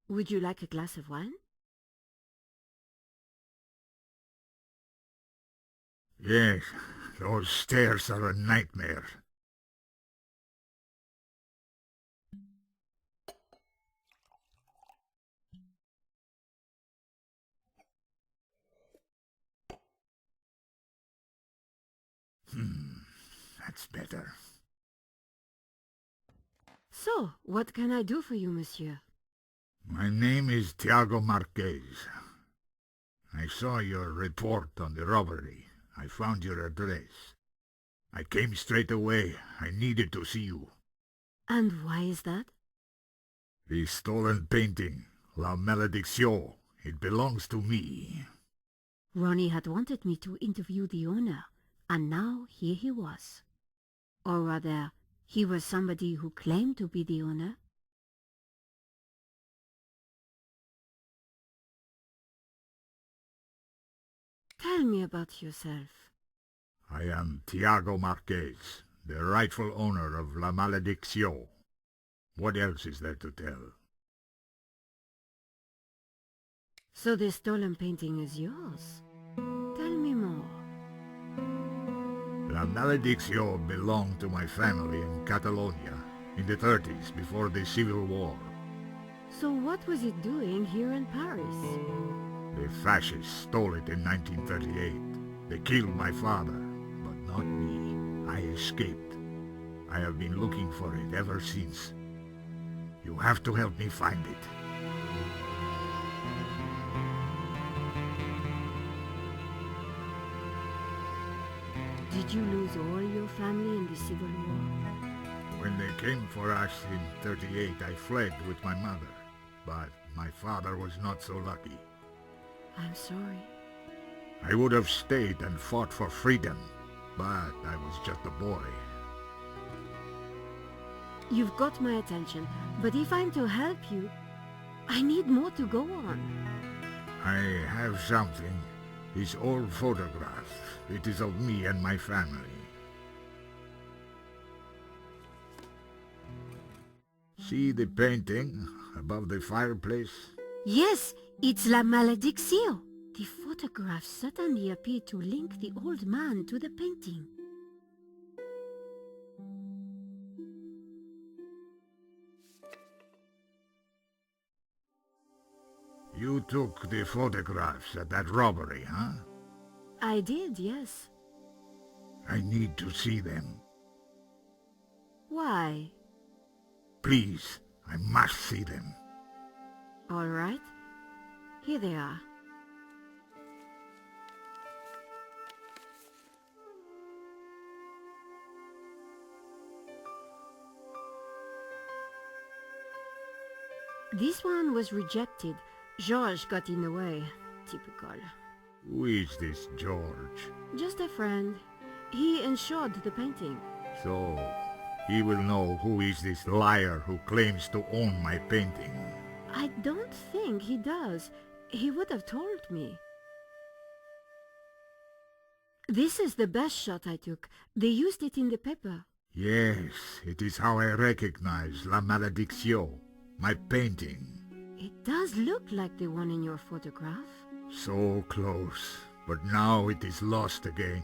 Would you like a glass of wine? Yes, those stairs are a nightmare. That's better. So, what can I do for you, monsieur? My name is Tiago Marques. I saw your report on the robbery. I found your address. I came straight away. I needed to see you. And why is that? The stolen painting, La Malédiction. It belongs to me. Ronnie had wanted me to interview the owner, and now here he was. Or rather, he was somebody who claimed to be the owner. Tell me about yourself. I am Tiago Marques, the rightful owner of La Malédiction. What else is there to tell? So the stolen painting is yours? Tell me more. La Malédiction belonged to my family in Catalonia in the 30s, before the Civil War. So what was it doing here in Paris? The fascists stole it in 1938. They killed my father, but not me. I escaped. I have been looking for it ever since. You have to help me find it. Did you lose all your family in the Civil War? When they came for us in 38, I fled with my mother. But my father was not so lucky. I'm sorry. I would have stayed and fought for freedom, but I was just a boy. You've got my attention, but if I'm to help you, I need more to go on. I have something. This old photograph. It is of me and my family. See the painting above the fireplace? Yes, it's La Malédiction. The photograph suddenly appeared to link the old man to the painting. You took the photographs at that robbery, huh? I did, yes. I need to see them. Why? Please, I must see them. All right. Here they are. This one was rejected. George got in the way. Typical. Who is this George? Just a friend. He insured the painting. So, he will know who is this liar who claims to own my painting. I don't think he does. He would have told me. This is the best shot I took. They used it in the paper. Yes, it is how I recognize La Malédiction, my painting. It does look like the one in your photograph. So close, but now it is lost again.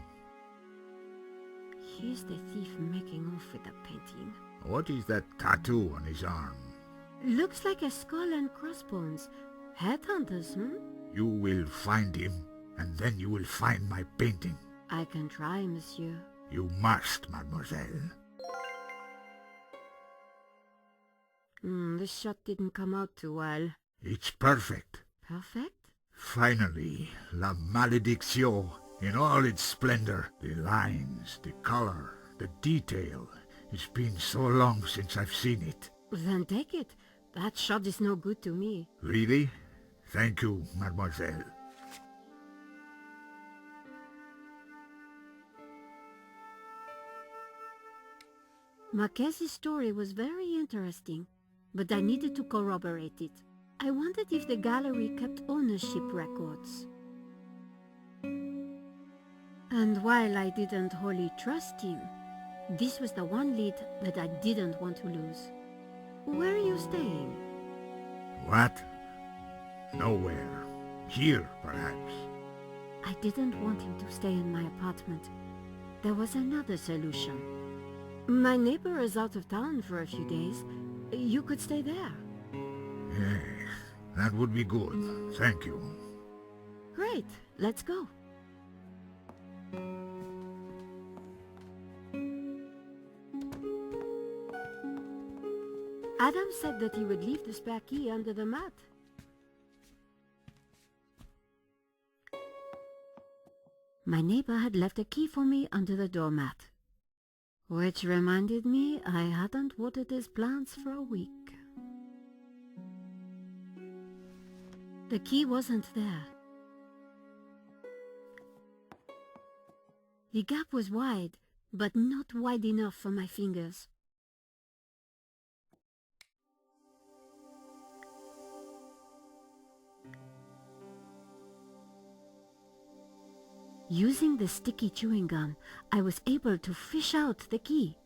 Here's the thief making off with the painting. What is that tattoo on his arm? Looks like a skull and crossbones. Headhunters, You will find him, and then you will find my painting. I can try, monsieur. You must, mademoiselle. This shot didn't come out too well. It's perfect. Perfect? Finally, La Malédiction, in all its splendor. The lines, the color, the detail. It's been so long since I've seen it. Then take it. That shot is no good to me. Really? Thank you, mademoiselle. Marques' story was very interesting, but I needed to corroborate it. I wondered if the gallery kept ownership records. And while I didn't wholly trust him, this was the one lead that I didn't want to lose. Where are you staying? What? Nowhere. Here, perhaps. I didn't want him to stay in my apartment. There was another solution. My neighbor is out of town for a few days. You could stay there. Yes, that would be good. Thank you. Great, let's go. Adam said that he would leave the spare key under the mat. My neighbor had left a key for me under the doormat. Which reminded me I hadn't watered his plants for a week. The key wasn't there. The gap was wide, but not wide enough for my fingers. Using the sticky chewing gum, I was able to fish out the key.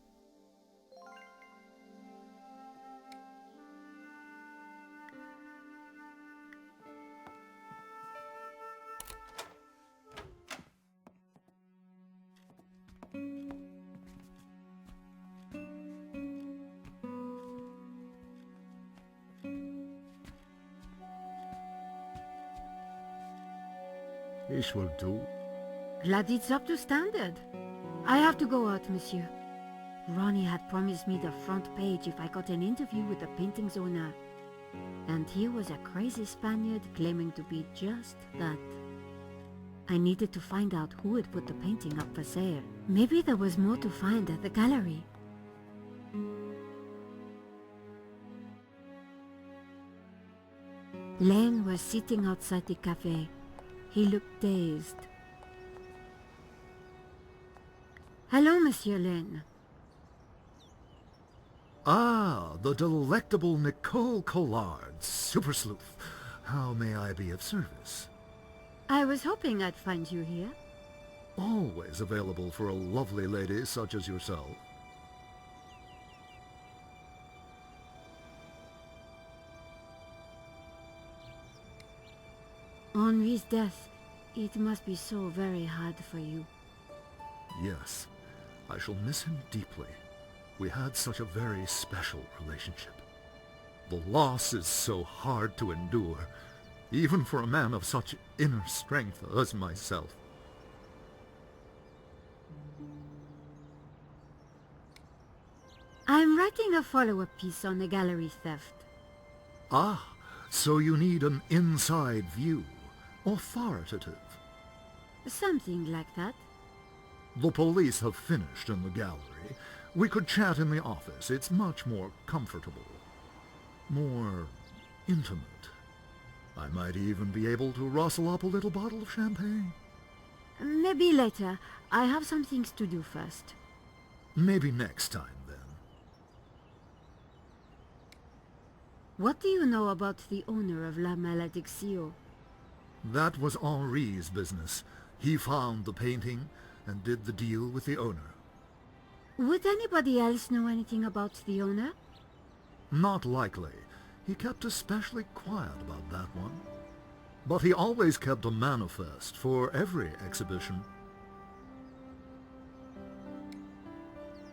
This will do. Glad it's up to standard. I have to go out, monsieur. Ronnie had promised me the front page if I got an interview with the painting's owner. And here was a crazy Spaniard claiming to be just that. I needed to find out who had put the painting up for sale. Maybe there was more to find at the gallery. Lane was sitting outside the cafe. He looked dazed. Hello, Monsieur Lane. Ah, the delectable Nicole Collard, super sleuth. How may I be of service? I was hoping I'd find you here. Always available for a lovely lady such as yourself. Henri's death, it must be so very hard for you. Yes, I shall miss him deeply. We had such a very special relationship. The loss is so hard to endure, even for a man of such inner strength as myself. I'm writing a follow-up piece on the gallery theft. Ah, so you need an inside view. Authoritative. Something like that. The police have finished in the gallery. We could chat in the office. It's much more comfortable. More intimate. I might even be able to rustle up a little bottle of champagne. Maybe later. I have some things to do first. Maybe next time, then. What do you know about the owner of La Malédiction? That was Henri's business. He found the painting and did the deal with the owner. Would anybody else know anything about the owner? Not likely. He kept especially quiet about that one. But he always kept a manifest for every exhibition.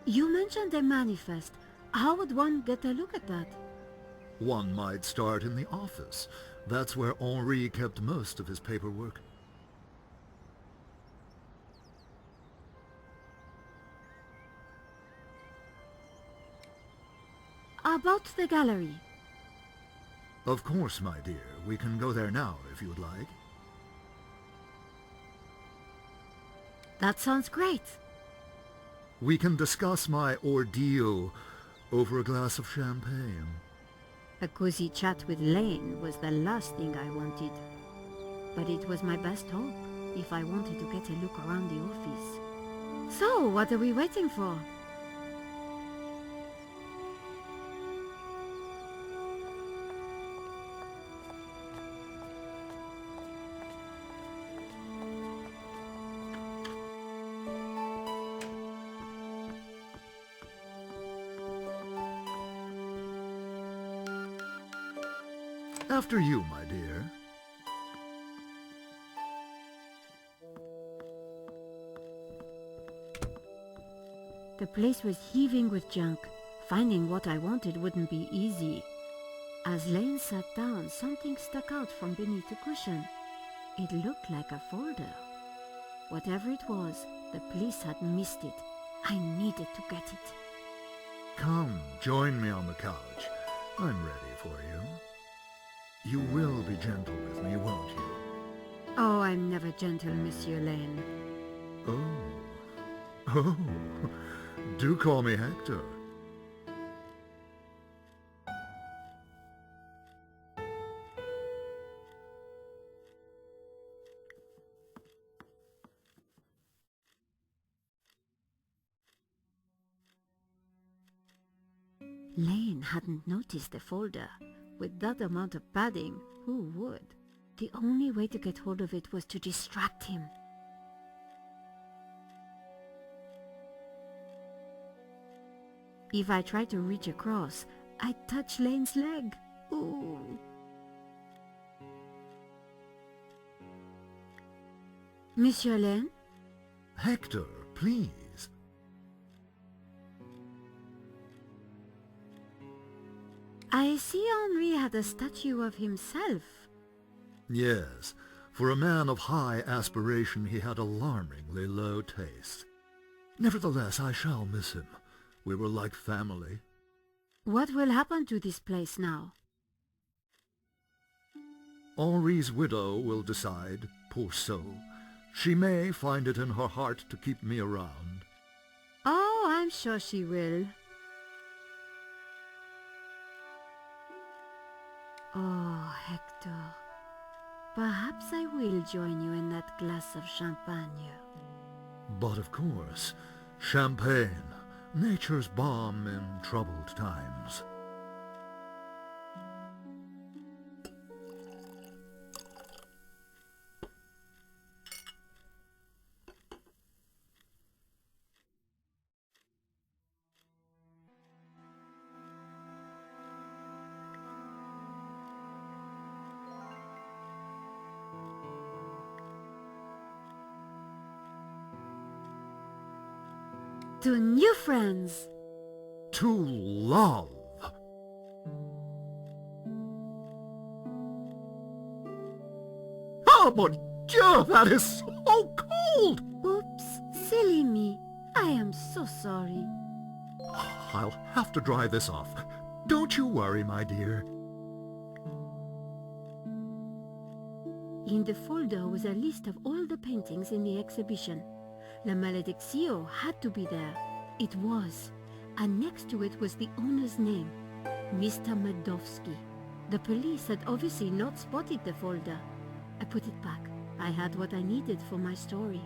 You mentioned a manifest. How would one get a look at that? One might start in the office. That's where Henri kept most of his paperwork. About the gallery. Of course, my dear. We can go there now, if you would like. That sounds great. We can discuss my ordeal over a glass of champagne. A cozy chat with Lane was the last thing I wanted. But it was my best hope if I wanted to get a look around the office. So, what are we waiting for? After you, my dear. The place was heaving with junk. Finding what I wanted wouldn't be easy. As Lane sat down, something stuck out from beneath the cushion. It looked like a folder. Whatever it was, the police had missed it. I needed to get it. Come, join me on the couch. I'm ready for you. You will be gentle with me, won't you? Oh, I'm never gentle, Monsieur Lane. Oh, do call me Hector. Lane hadn't noticed the folder. With that amount of padding, who would? The only way to get hold of it was to distract him. If I tried to reach across, I'd touch Lane's leg. Ooh. Monsieur Lane? Hector, please. I see Henri had a statue of himself. Yes, for a man of high aspiration he had alarmingly low taste. Nevertheless, I shall miss him. We were like family. What will happen to this place now? Henri's widow will decide, poor soul. She may find it in her heart to keep me around. Oh, I'm sure she will. Oh, Hector, perhaps I will join you in that glass of champagne. But of course, champagne, nature's balm in troubled times. To new friends! To love! Oh, mon Dieu, that is so cold! Oops, silly me. I am so sorry. I'll have to dry this off. Don't you worry, my dear. In the folder was a list of all the paintings in the exhibition. La Malediction had to be there. It was. And next to it was the owner's name, Mr. Medovsky. The police had obviously not spotted the folder. I put it back. I had what I needed for my story.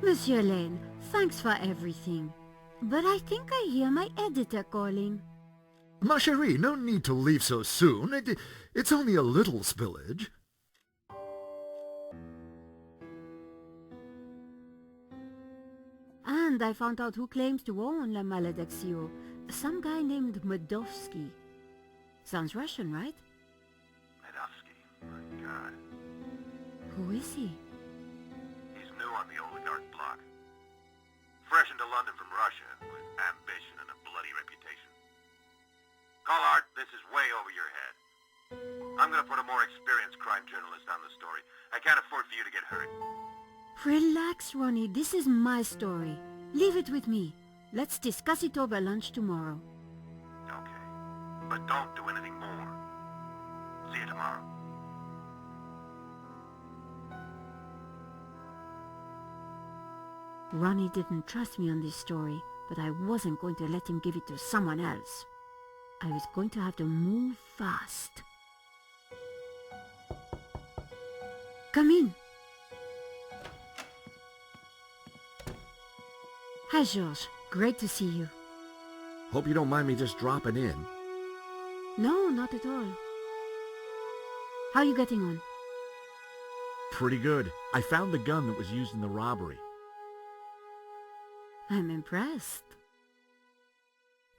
Monsieur Lane, thanks for everything. But I think I hear my editor calling. Ma chérie, no need to leave so soon. It's only a little spillage. And I found out who claims to own La Malediction. Some guy named Medovsky. Sounds Russian, right? Medovsky, my God. Who is he? He's new on the oligarch block. Fresh into London from Russia, with ambition and a bloody reputation. Collard, this is way over your head. I'm gonna put a more experienced crime journalist on the story. I can't afford for you to get hurt. Relax, Ronnie. This is my story. Leave it with me. Let's discuss it over lunch tomorrow. Okay. But don't do anything more. See you tomorrow. Ronnie didn't trust me on this story, but I wasn't going to let him give it to someone else. I was going to have to move fast. Come in. Hi, George. Great to see you. Hope you don't mind me just dropping in. No, not at all. How are you getting on? Pretty good. I found the gun that was used in the robbery. I'm impressed.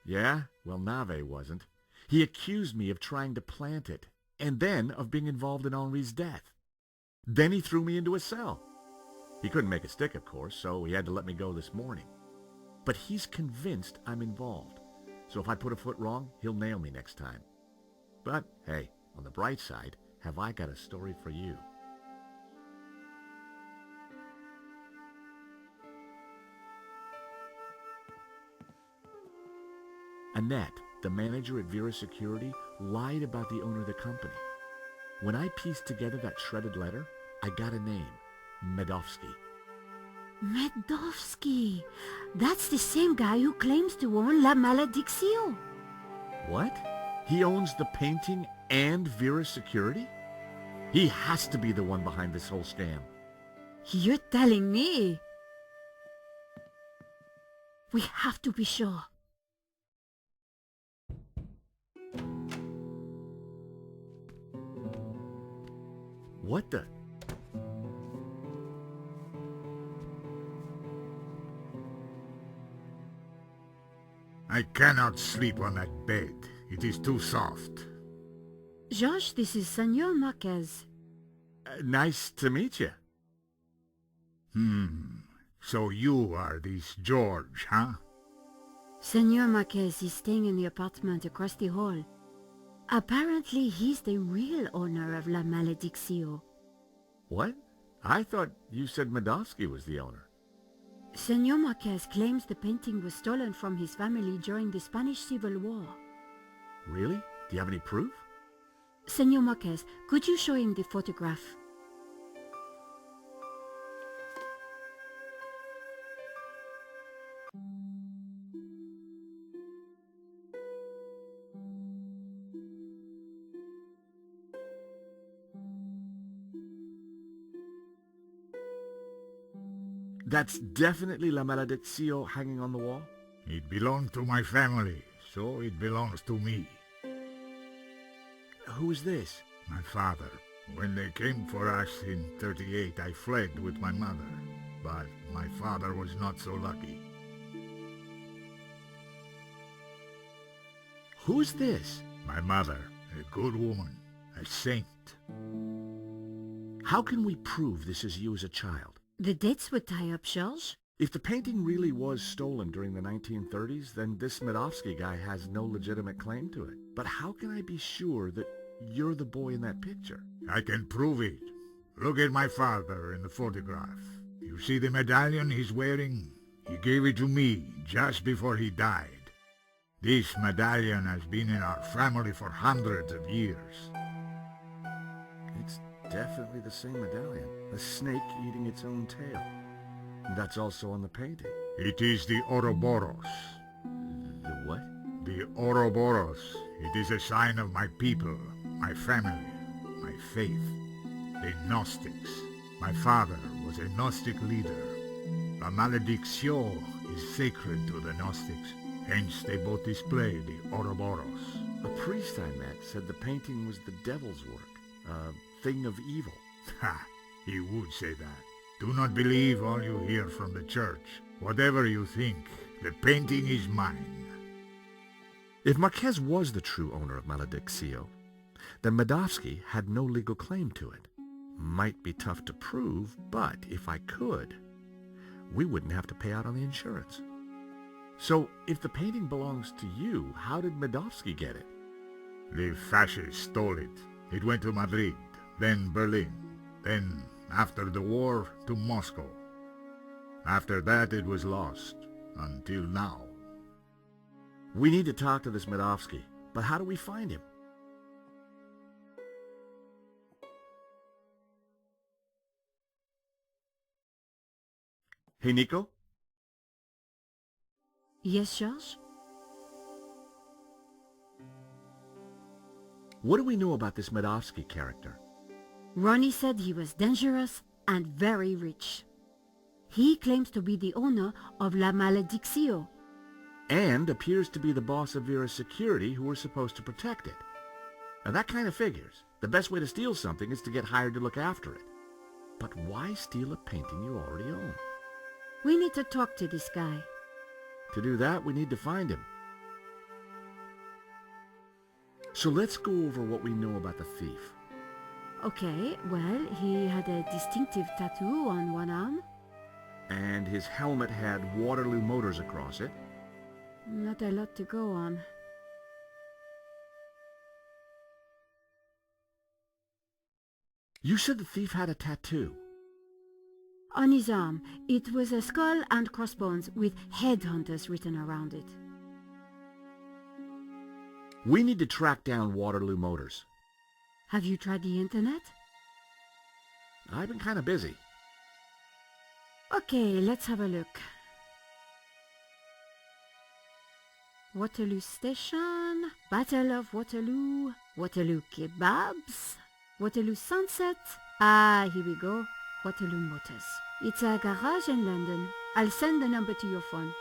Yeah? Well, Nave wasn't. He accused me of trying to plant it, and then of being involved in Henri's death. Then he threw me into a cell. He couldn't make it stick, of course, so he had to let me go this morning. But he's convinced I'm involved. So if I put a foot wrong, he'll nail me next time. But, hey, on the bright side, have I got a story for you. Annette, the manager at Vera Security, lied about the owner of the company. When I pieced together that shredded letter, I got a name. Medovsky. Medovsky! That's the same guy who claims to own La Malediction. What? He owns the painting and Vera Security? He has to be the one behind this whole scam. You're telling me? We have to be sure. What the? I cannot sleep on that bed. It is too soft. George, this is Senor Marques. Nice to meet you. So you are this George, huh? Senor Marques is staying in the apartment across the hall. Apparently, he's the real owner of La Malediction. What? I thought you said Medovsky was the owner. Senor Marques claims the painting was stolen from his family during the Spanish Civil War. Really? Do you have any proof? Senor Marques, could you show him the photograph? That's definitely La Malediction hanging on the wall? It belonged to my family, so it belongs to me. Who is this? My father. When they came for us in 38, I fled with my mother. But my father was not so lucky. Who's this? My mother, a good woman, a saint. How can we prove this is you as a child? The dates would tie up, George. If the painting really was stolen during the 1930s, then this Medovsky guy has no legitimate claim to it. But how can I be sure that you're the boy in that picture? I can prove it. Look at my father in the photograph. You see the medallion he's wearing? He gave it to me just before he died. This medallion has been in our family for hundreds of years. It's definitely the same medallion. A snake eating its own tail. That's also on the painting. It is the Ouroboros. The what? The Ouroboros. It is a sign of my people, my family, my faith. The Gnostics. My father was a Gnostic leader. La Malediction is sacred to the Gnostics. Hence they both display the Ouroboros. A priest I met said the painting was the devil's work. A thing of evil. Ha! He would say that. Do not believe all you hear from the church. Whatever you think, the painting is mine. If Marques was the true owner of Malediction, then Medovsky had no legal claim to it. Might be tough to prove, but if I could, we wouldn't have to pay out on the insurance. So, if the painting belongs to you, how did Medovsky get it? The fascists stole it. It went to Madrid, then Berlin, then, after the war, to Moscow. After that it was lost, until now. We need to talk to this Medovsky, but how do we find him? Hey, Nico? Yes, George? What do we know about this Medovsky character? Ronnie said he was dangerous and very rich. He claims to be the owner of La Malediction. And appears to be the boss of Vera Security who were supposed to protect it. Now that kind of figures. The best way to steal something is to get hired to look after it. But why steal a painting you already own? We need to talk to this guy. To do that, we need to find him. So let's go over what we know about the thief. Okay, well, he had a distinctive tattoo on one arm. And his helmet had Waterloo Motors across it. Not a lot to go on. You said the thief had a tattoo. On his arm, it was a skull and crossbones with headhunters written around it. We need to track down Waterloo Motors. Have you tried the internet? I've been kind of busy. Okay, let's have a look. Waterloo Station, Battle of Waterloo, Waterloo Kebabs, Waterloo Sunset. Ah, here we go. Waterloo Motors. It's a garage in London. I'll send the number to your phone.